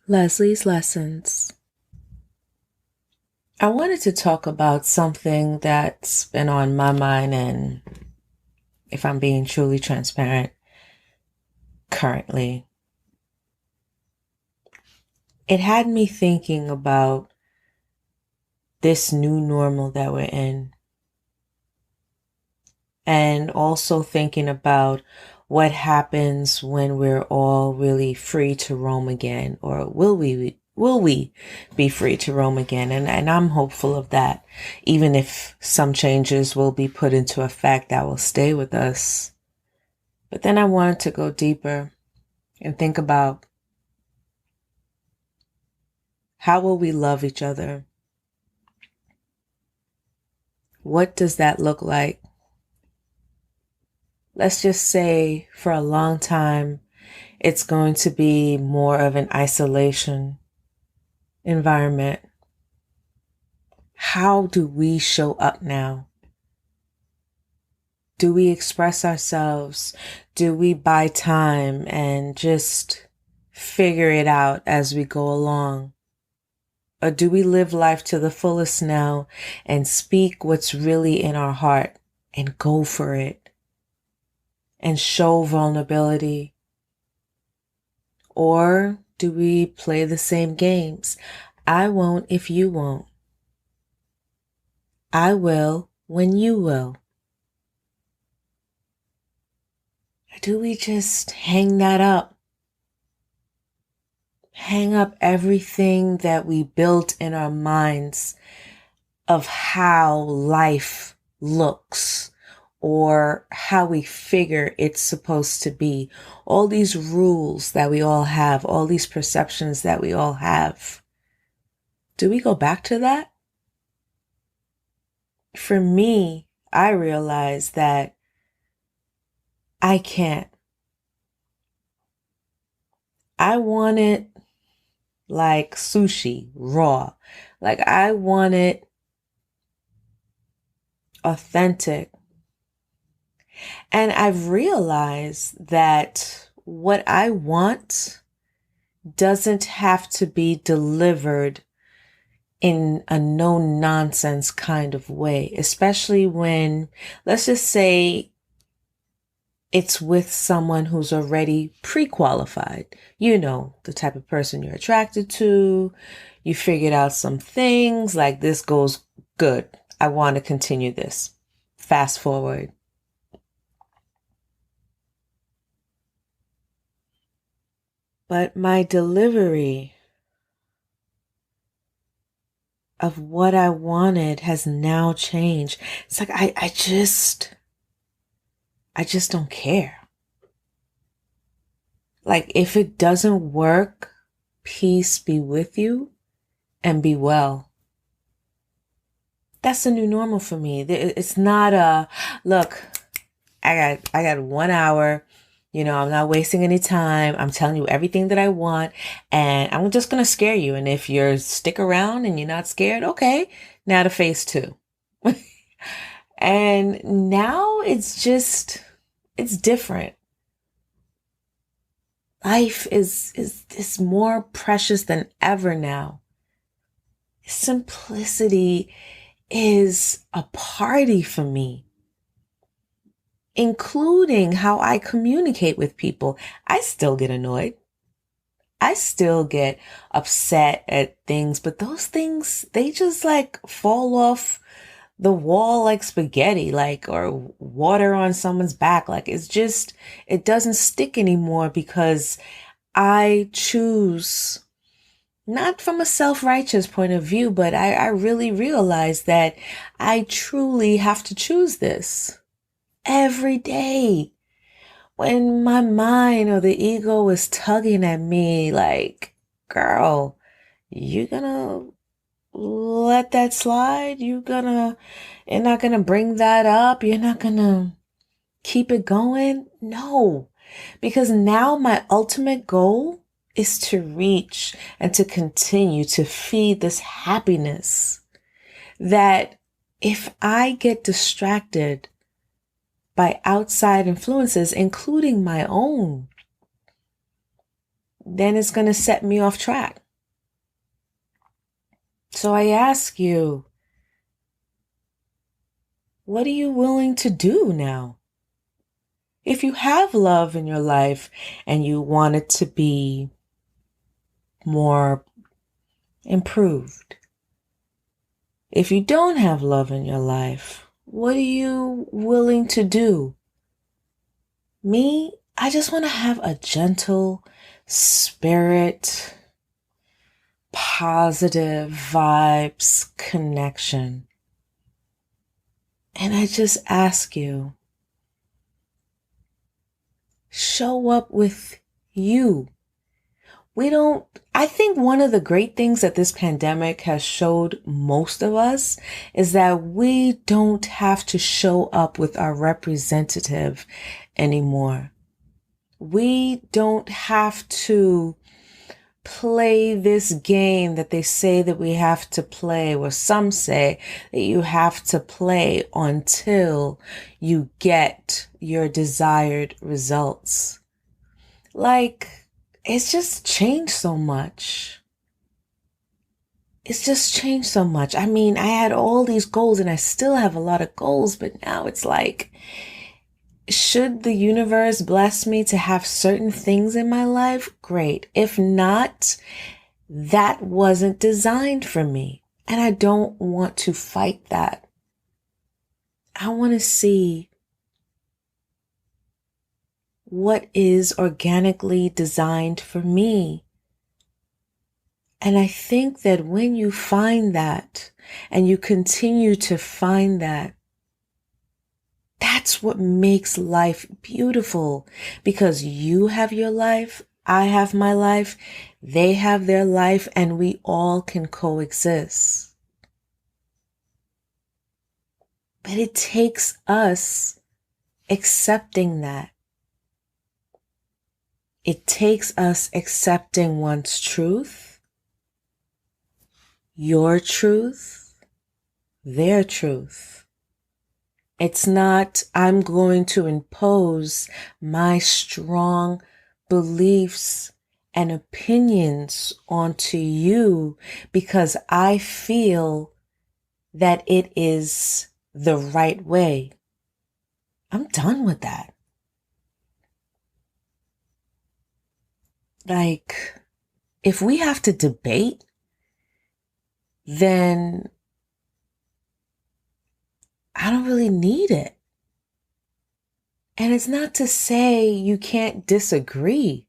Lesley's Lessons. I wanted to talk about something that's been on my mind, and if I'm being truly transparent, currently. It had me thinking about this new normal that we're in, and also thinking about what happens when we're all really free to roam again, or will we be free to roam again? And I'm hopeful of that, even if some changes will be put into effect that will stay with us. But then I wanted to go deeper and think about, how will we love each other? What does that look like? Let's just say for a long time, it's going to be more of an isolation environment. How do we show up now? Do we express ourselves? Do we buy time and just figure it out as we go along? Or do we live life to the fullest now and speak what's really in our heart and go for it and show vulnerability? Or do we play the same games? I won't if you won't. I will when you will. Or do we just hang that up? Hang up everything that we built in our minds of how life looks or how we figure it's supposed to be. All these rules that we all have, all these perceptions that we all have. Do we go back to that? For me, I realize that I can't. I want it like sushi, raw. Like I want it authentic. And I've realized that what I want doesn't have to be delivered in a no nonsense kind of way, especially when, let's just say, it's with someone who's already pre-qualified. You know, the type of person you're attracted to. You figured out some things like this goes good. I want to continue this. Fast forward. But my delivery of what I wanted has now changed. It's like I just don't care. Like if it doesn't work, peace be with you and be well. That's the new normal for me. It's not a look, I got 1 hour. I'm not wasting any time. I'm telling you everything that I want, and I'm just going to scare you. And if you're stick around and you're not scared, okay, now to phase two. And now it's different. Life is more precious than ever now. Simplicity is a party for me, including how I communicate with people. I still get annoyed. I still get upset at things, but those things, they just like fall off the wall like spaghetti, like, or water on someone's back. Like it doesn't stick anymore because I choose, not from a self-righteous point of view, but I really realize that I truly have to choose this every day. When my mind or the ego is tugging at me like, girl, you gonna let that slide? You're not gonna bring that up? You're not gonna keep it going? No, because now my ultimate goal is to reach and to continue to feed this happiness that if I get distracted by outside influences, including my own, then it's going to set me off track. So I ask you, what are you willing to do now? If you have love in your life and you want it to be more improved, if you don't have love in your life, what are you willing to do? Me, I just want to have a gentle spirit, positive vibes connection. And I just ask you, show up with you. I think one of the great things that this pandemic has showed most of us is that we don't have to show up with our representative anymore. We don't have to play this game that they say that we have to play, or some say that you have to play until you get your desired results. It's just changed so much. It's just changed so much. I mean, I had all these goals and I still have a lot of goals, but now it's like, should the universe bless me to have certain things in my life? Great. If not, that wasn't designed for me. And I don't want to fight that. I want to see what is organically designed for me. And I think that when you find that and you continue to find that, that's what makes life beautiful, because you have your life, I have my life, they have their life, and we all can coexist. But it takes us accepting that. It takes us accepting one's truth, your truth, their truth. It's not, I'm going to impose my strong beliefs and opinions onto you because I feel that it is the right way. I'm done with that. If we have to debate, then I don't really need it. And it's not to say you can't disagree.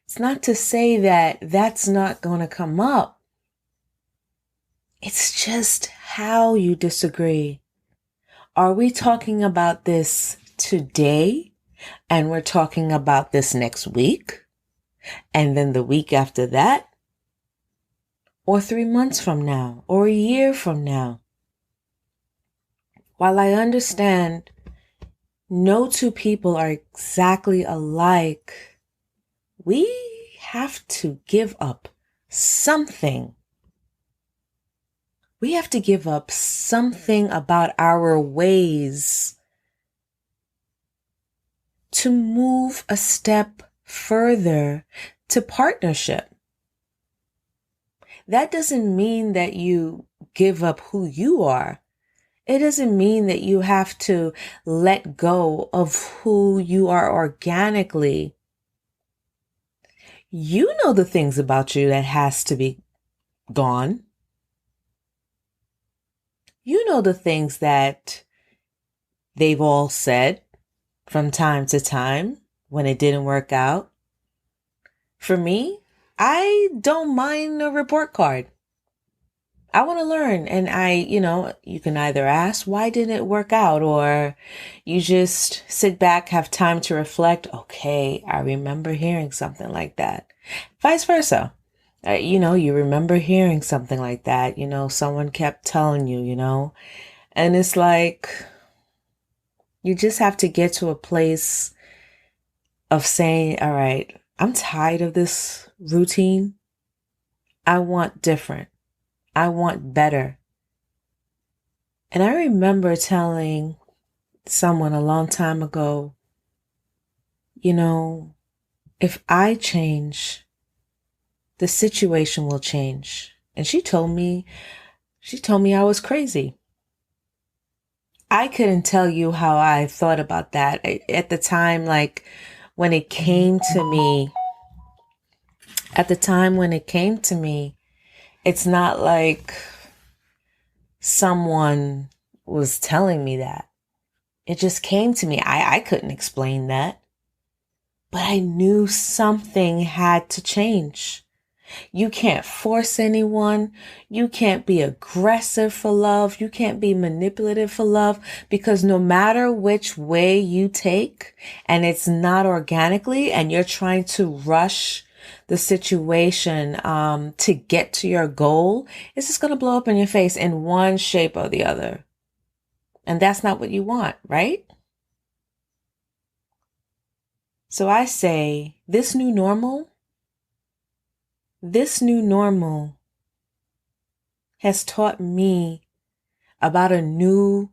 It's not to say that that's not going to come up. It's just how you disagree. Are we talking about this today? And we're talking about this next week? And then the week after that? Or 3 months from now? Or a year from now? While I understand no two people are exactly alike, we have to give up something. We have to give up something about our ways to move a step further to partnership. That doesn't mean that you give up who you are. It doesn't mean that you have to let go of who you are organically. You know the things about you that has to be gone. You know the things that they've all said from time to time when it didn't work out. For me, I don't mind a report card. I want to learn. And you can either ask, why didn't it work out? Or you just sit back, have time to reflect. Okay, I remember hearing something like that. Vice versa. You remember hearing something like that. Someone kept telling you, and it's like, you just have to get to a place of saying, all right, I'm tired of this routine. I want different. I want better. And I remember telling someone a long time ago, if I change, the situation will change. And she told me I was crazy. I couldn't tell you how I thought about that at the time. Like when it came to me, it's not like someone was telling me that. It just came to me. I couldn't explain that, but I knew something had to change. You can't force anyone. You can't be aggressive for love. You can't be manipulative for love, because no matter which way you take, and it's not organically, and you're trying to rush the situation to get to your goal, it's just going to blow up in your face in one shape or the other. And that's not what you want, right? So I say this new normal has taught me about a new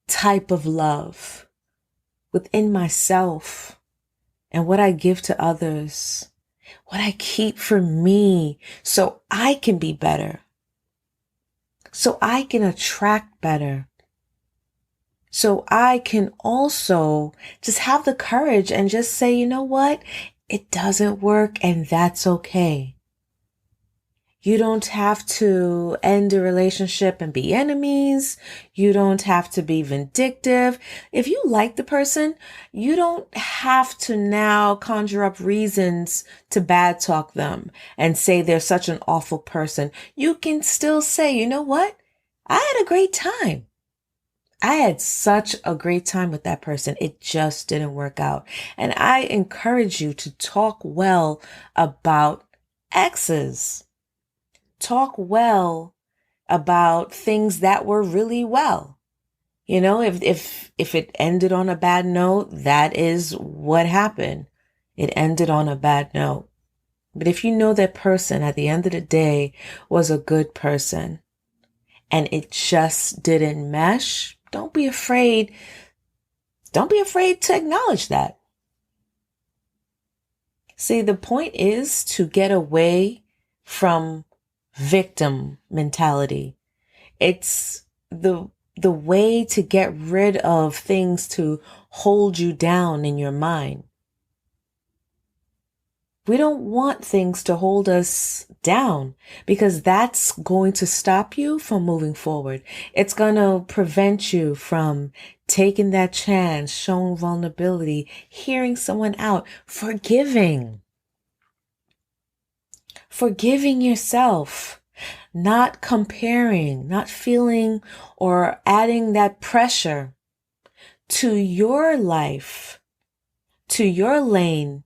type of love within myself and what I give to others, what I keep for me so I can be better, so I can attract better, so I can also just have the courage and just say, you know what? It doesn't work, and that's okay. You don't have to end a relationship and be enemies. You don't have to be vindictive. If you like the person, you don't have to now conjure up reasons to bad talk them and say they're such an awful person. You can still say, you know what? I had a great time. I had such a great time with that person. It just didn't work out. And I encourage you to talk well about exes. Talk well about things that were really well. You know, if it ended on a bad note, that is what happened. It ended on a bad note. But if you know that person at the end of the day was a good person and it just didn't mesh, don't be afraid. Don't be afraid to acknowledge that. See, the point is to get away from victim mentality. It's the way to get rid of things to hold you down in your mind. We don't want things to hold us down, because that's going to stop you from moving forward. It's going to prevent you from taking that chance, showing vulnerability, hearing someone out, forgiving yourself, not comparing, not feeling or adding that pressure to your life, to your lane,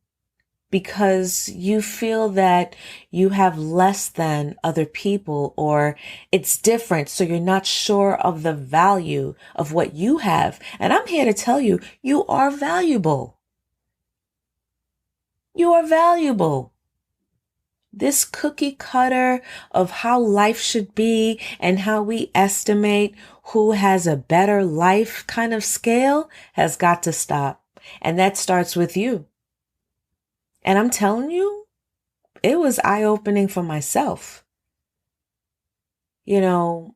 because you feel that you have less than other people, or it's different, so you're not sure of the value of what you have. And I'm here to tell you, you are valuable. You are valuable. This cookie cutter of how life should be and how we estimate who has a better life kind of scale has got to stop. And that starts with you. And I'm telling you, it was eye-opening for myself. You know,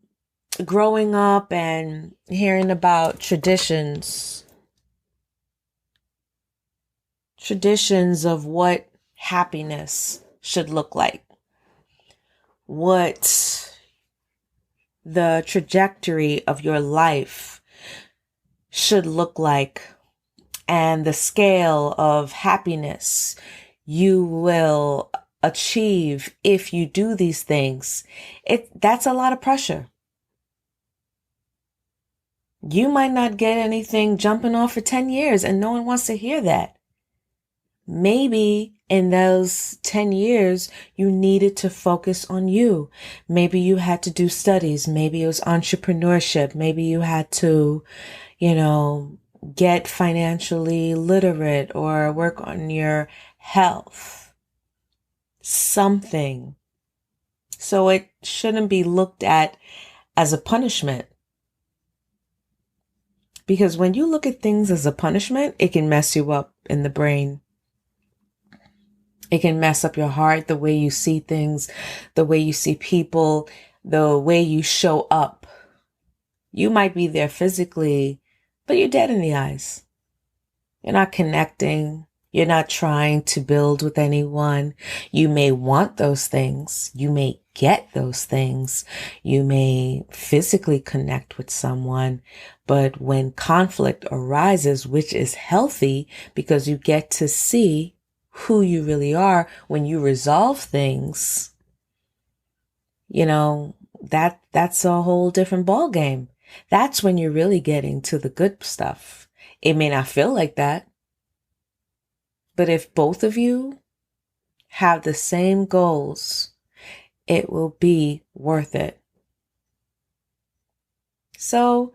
growing up and hearing about traditions of what happiness should look like, what the trajectory of your life should look like, and the scale of happiness you will achieve if you do these things. That's a lot of pressure. You might not get anything jumping off for 10 years, and no one wants to hear that. Maybe in those 10 years, you needed to focus on you. Maybe you had to do studies. Maybe it was entrepreneurship. Maybe you had to, get financially literate or work on your health. Something. So it shouldn't be looked at as a punishment. Because when you look at things as a punishment, it can mess you up in the brain. It can mess up your heart, the way you see things, the way you see people, the way you show up. You might be there physically, but you're dead in the eyes. You're not connecting. You're not trying to build with anyone. You may want those things. You may get those things. You may physically connect with someone. But when conflict arises, which is healthy because you get to see who you really are when you resolve things, that's a whole different ball game. That's when you're really getting to the good stuff. It may not feel like that, but if both of you have the same goals, it will be worth it. So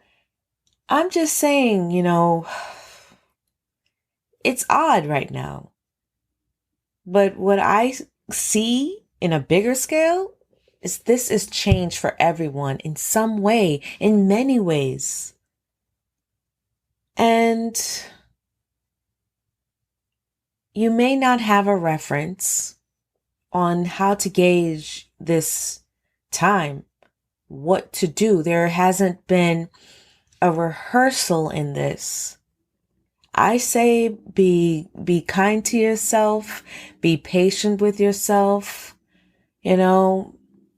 I'm just saying, it's odd right now. But what I see in a bigger scale is this is change for everyone in some way, in many ways. And you may not have a reference on how to gauge this time, what to do. There hasn't been a rehearsal in this. I say be kind to yourself, be patient with yourself,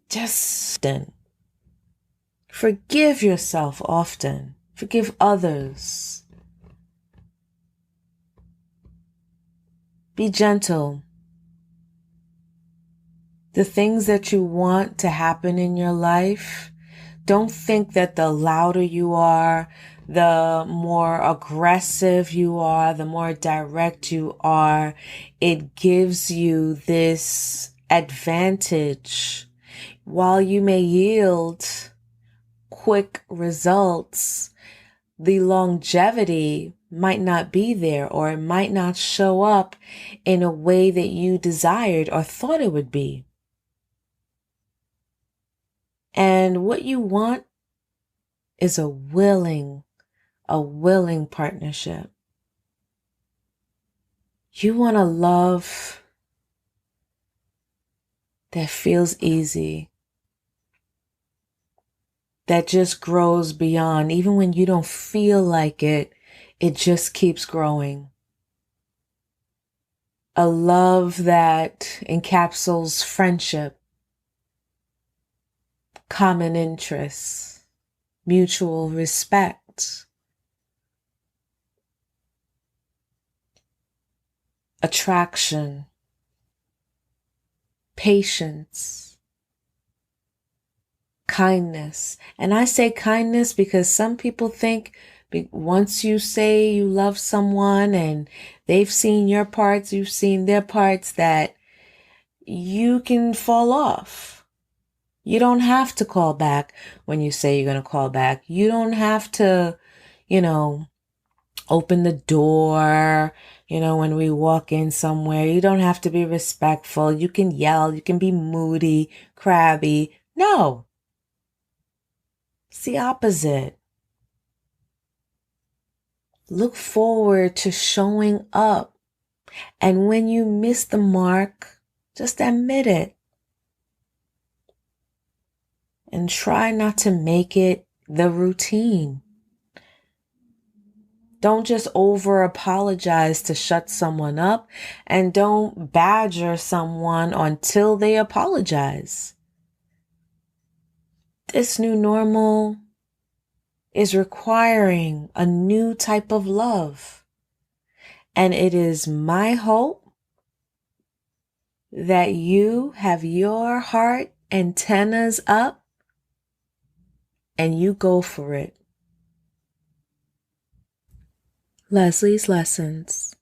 just forgive yourself often, forgive others. Be gentle. The things that you want to happen in your life, don't think that the louder you are, the more aggressive you are, the more direct you are, it gives you this advantage. While you may yield quick results, the longevity might not be there, or it might not show up in a way that you desired or thought it would be. And what you want is a willing partnership. You want a love that feels easy, that just grows beyond, even when you don't feel like it, it just keeps growing. A love that encapsulates friendship, common interests, mutual respect, attraction, patience, kindness. And I say kindness because some people think once you say you love someone and they've seen your parts, you've seen their parts, that you can fall off. You don't have to call back when you say you're going to call back. You don't have to, open the door, when we walk in somewhere. You don't have to be respectful. You can yell. You can be moody, crabby. No. It's the opposite. Look forward to showing up. And when you miss the mark, just admit it. And try not to make it the routine. Don't just over apologize to shut someone up, and don't badger someone until they apologize. This new normal is requiring a new type of love. And it is my hope that you have your heart antennas up and you go for it. Lesley's Lessons.